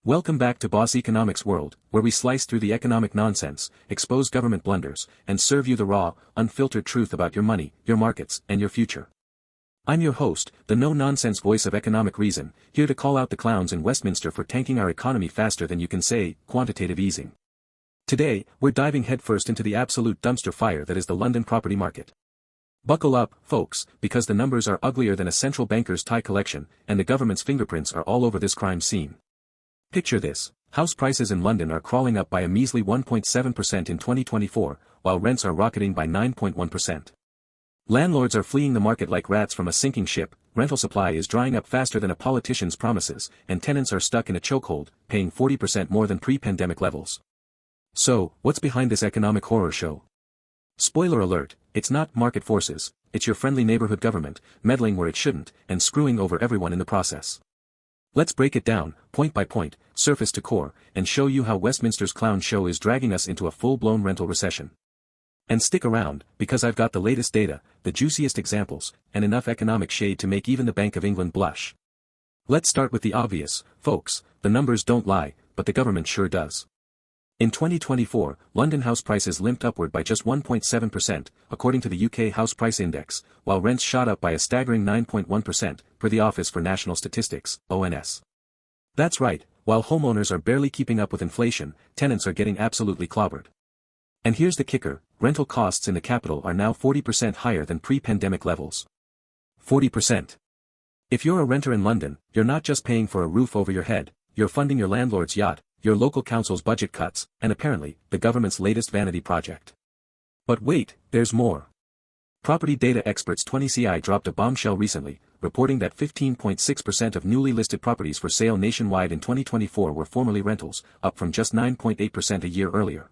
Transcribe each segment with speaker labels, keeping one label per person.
Speaker 1: Welcome back to Boss Economics World, where we slice through the economic nonsense, expose government blunders, and serve you the raw, unfiltered truth about your money, your markets, and your future. I'm your host, the no-nonsense voice of economic reason, here to call out the clowns in Westminster for tanking our economy faster than you can say, quantitative easing. Today, we're diving headfirst into the absolute dumpster fire that is the London property market. Buckle up, folks, because the numbers are uglier than a central banker's tie collection, and the government's fingerprints are all over this crime scene. Picture this: house prices in London are crawling up by a measly 1.7% in 2024, while rents are rocketing by 9.1%. Landlords are fleeing the market like rats from a sinking ship, rental supply is drying up faster than a politician's promises, and tenants are stuck in a chokehold, paying 40% more than pre-pandemic levels. So, what's behind this economic horror show? Spoiler alert, it's not market forces, it's your friendly neighborhood government, meddling where it shouldn't, and screwing over everyone in the process. Let's break it down, point by point, surface to core, and show you how Westminster's clown show is dragging us into a full-blown rental recession. And stick around, because I've got the latest data, the juiciest examples, and enough economic shade to make even the Bank of England blush. Let's start with the obvious, folks: the numbers don't lie, but the government sure does. In 2024, London house prices limped upward by just 1.7%, according to the UK House Price Index, while rents shot up by a staggering 9.1%, per the Office for National Statistics, ONS. That's right, while homeowners are barely keeping up with inflation, tenants are getting absolutely clobbered. And here's the kicker: rental costs in the capital are now 40% higher than pre-pandemic levels. 40%. If you're a renter in London, you're not just paying for a roof over your head, you're funding your landlord's yacht, your local council's budget cuts, and apparently, the government's latest vanity project. But wait, there's more. Property data experts 20CI dropped a bombshell recently, reporting that 15.6% of newly listed properties for sale nationwide in 2024 were formerly rentals, up from just 9.8% a year earlier.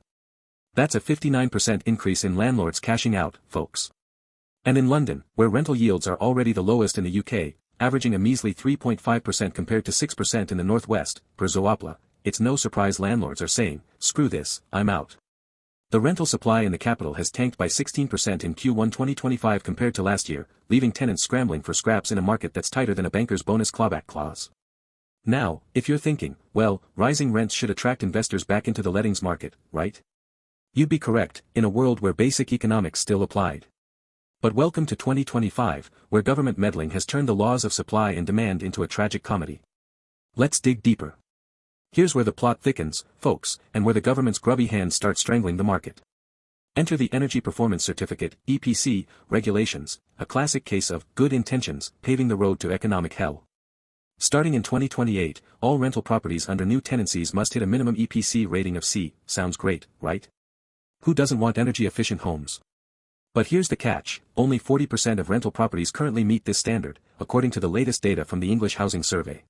Speaker 1: That's a 59% increase in landlords cashing out, folks. And in London, where rental yields are already the lowest in the UK, averaging a measly 3.5% compared to 6% in the Northwest, per Zoopla, it's no surprise landlords are saying, "Screw this, I'm out." The rental supply in the capital has tanked by 16% in Q1 2025 compared to last year, leaving tenants scrambling for scraps in a market that's tighter than a banker's bonus clawback clause. Now, if you're thinking, well, rising rents should attract investors back into the lettings market, right? You'd be correct, in a world where basic economics still applied. But welcome to 2025, where government meddling has turned the laws of supply and demand into a tragic comedy. Let's dig deeper. Here's where the plot thickens, folks, and where the government's grubby hands start strangling the market. Enter the Energy Performance Certificate, EPC, regulations, a classic case of good intentions paving the road to economic hell. Starting in 2028, all rental properties under new tenancies must hit a minimum EPC rating of C. Sounds great, right? Who doesn't want energy-efficient homes? But here's the catch: only 40% of rental properties currently meet this standard, according to the latest data from the English Housing Survey.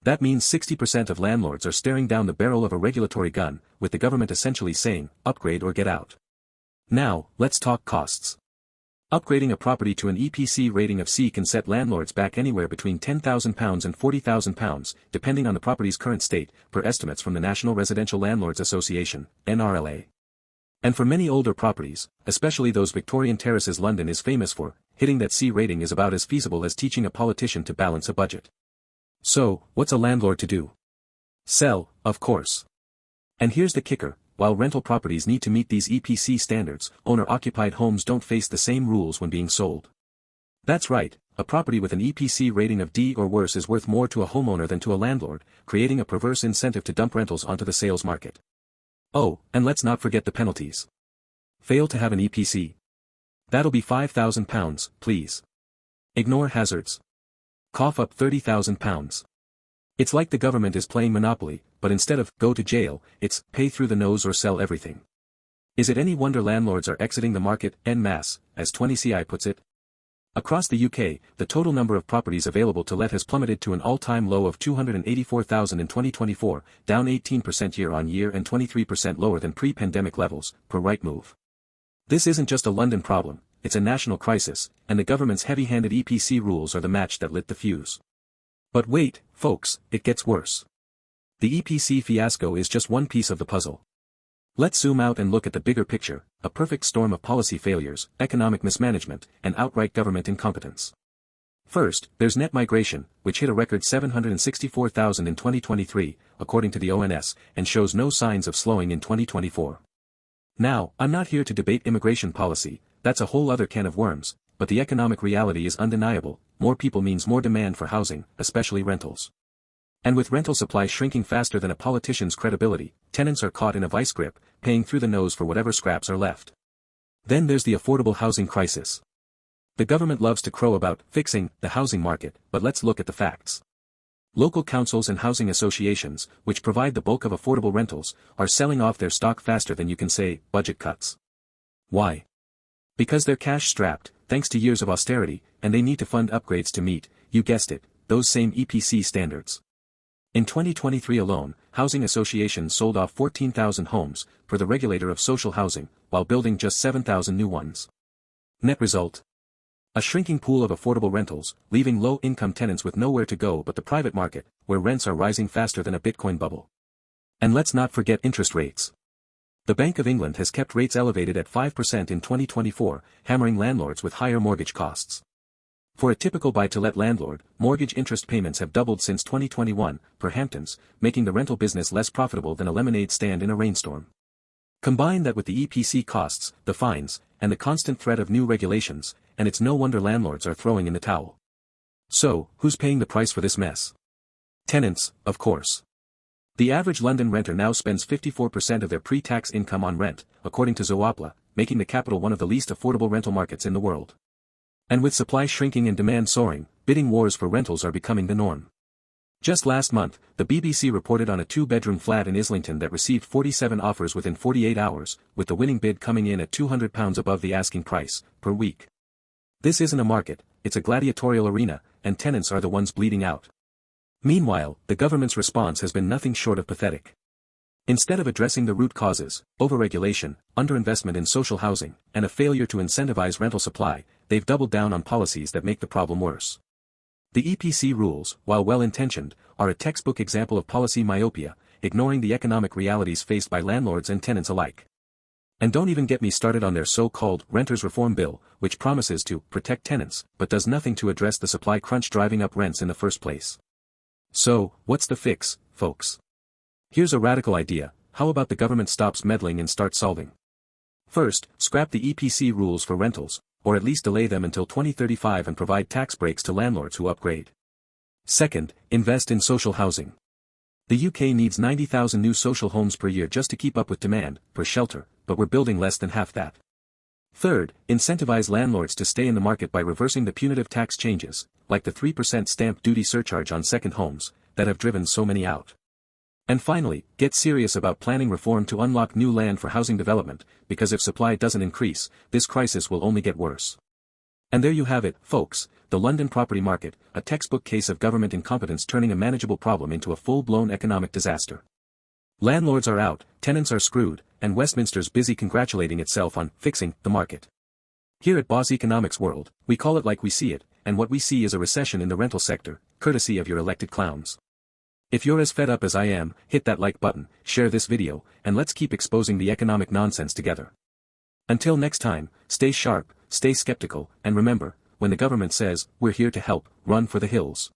Speaker 1: That means 60% of landlords are staring down the barrel of a regulatory gun, with the government essentially saying, upgrade or get out. Now, let's talk costs. Upgrading a property to an EPC rating of C can set landlords back anywhere between £10,000 and £40,000, depending on the property's current state, per estimates from the National Residential Landlords Association, NRLA. And for many older properties, especially those Victorian terraces London is famous for, hitting that C rating is about as feasible as teaching a politician to balance a budget. So, what's a landlord to do? Sell, of course. And here's the kicker: while rental properties need to meet these EPC standards, owner-occupied homes don't face the same rules when being sold. That's right, a property with an EPC rating of D or worse is worth more to a homeowner than to a landlord, creating a perverse incentive to dump rentals onto the sales market. Oh, and let's not forget the penalties. Fail to have an EPC? That'll be £5,000, please. Ignore hazards? Cough up £30,000. It's like the government is playing Monopoly, but instead of go to jail, it's pay through the nose or sell everything. Is it any wonder landlords are exiting the market en masse, as 20CI puts it? Across the UK, the total number of properties available to let has plummeted to an all-time low of 284,000 in 2024, down 18% year-on-year and 23% lower than pre-pandemic levels, per Rightmove. This isn't just a London problem, it's a national crisis, and the government's heavy-handed EPC rules are the match that lit the fuse. But wait, folks, it gets worse. The EPC fiasco is just one piece of the puzzle. Let's zoom out and look at the bigger picture: a perfect storm of policy failures, economic mismanagement, and outright government incompetence. First, there's net migration, which hit a record 764,000 in 2023, according to the ONS, and shows no signs of slowing in 2024. Now, I'm not here to debate immigration policy, that's a whole other can of worms, but the economic reality is undeniable. More people means more demand for housing, especially rentals. And with rental supply shrinking faster than a politician's credibility, tenants are caught in a vice grip, paying through the nose for whatever scraps are left. Then there's the affordable housing crisis. The government loves to crow about fixing the housing market, but let's look at the facts. Local councils and housing associations, which provide the bulk of affordable rentals, are selling off their stock faster than you can say budget cuts. Why? Because they're cash-strapped, thanks to years of austerity, and they need to fund upgrades to meet, you guessed it, those same EPC standards. In 2023 alone, housing associations sold off 14,000 homes, per the regulator of social housing, while building just 7,000 new ones. Net result? A shrinking pool of affordable rentals, leaving low-income tenants with nowhere to go but the private market, where rents are rising faster than a Bitcoin bubble. And let's not forget interest rates. The Bank of England has kept rates elevated at 5% in 2024, hammering landlords with higher mortgage costs. For a typical buy-to-let landlord, mortgage interest payments have doubled since 2021, per Hamptons, making the rental business less profitable than a lemonade stand in a rainstorm. Combine that with the EPC costs, the fines, and the constant threat of new regulations, and it's no wonder landlords are throwing in the towel. So, who's paying the price for this mess? Tenants, of course. The average London renter now spends 54% of their pre-tax income on rent, according to Zoopla, making the capital one of the least affordable rental markets in the world. And with supply shrinking and demand soaring, bidding wars for rentals are becoming the norm. Just last month, the BBC reported on a two-bedroom flat in Islington that received 47 offers within 48 hours, with the winning bid coming in at £200 above the asking price, per week. This isn't a market, it's a gladiatorial arena, and tenants are the ones bleeding out. Meanwhile, the government's response has been nothing short of pathetic. Instead of addressing the root causes, overregulation, underinvestment in social housing, and a failure to incentivize rental supply, they've doubled down on policies that make the problem worse. The EPC rules, while well-intentioned, are a textbook example of policy myopia, ignoring the economic realities faced by landlords and tenants alike. And don't even get me started on their so-called Renters Reform Bill, which promises to protect tenants, but does nothing to address the supply crunch driving up rents in the first place. So, what's the fix, folks? Here's a radical idea: how about the government stops meddling and starts solving? First, scrap the EPC rules for rentals, or at least delay them until 2035 and provide tax breaks to landlords who upgrade. Second, invest in social housing. The UK needs 90,000 new social homes per year just to keep up with demand, per shelter, but we're building less than half that. Third, incentivize landlords to stay in the market by reversing the punitive tax changes, like the 3% stamp duty surcharge on second homes, that have driven so many out. And finally, get serious about planning reform to unlock new land for housing development, because if supply doesn't increase, this crisis will only get worse. And there you have it, folks, the London property market, a textbook case of government incompetence turning a manageable problem into a full-blown economic disaster. Landlords are out, tenants are screwed, and Westminster's busy congratulating itself on fixing the market. Here at Boss Economics World, we call it like we see it, and what we see is a recession in the rental sector, courtesy of your elected clowns. If you're as fed up as I am, hit that like button, share this video, and let's keep exposing the economic nonsense together. Until next time, stay sharp, stay skeptical, and remember, when the government says, "We're here to help," run for the hills.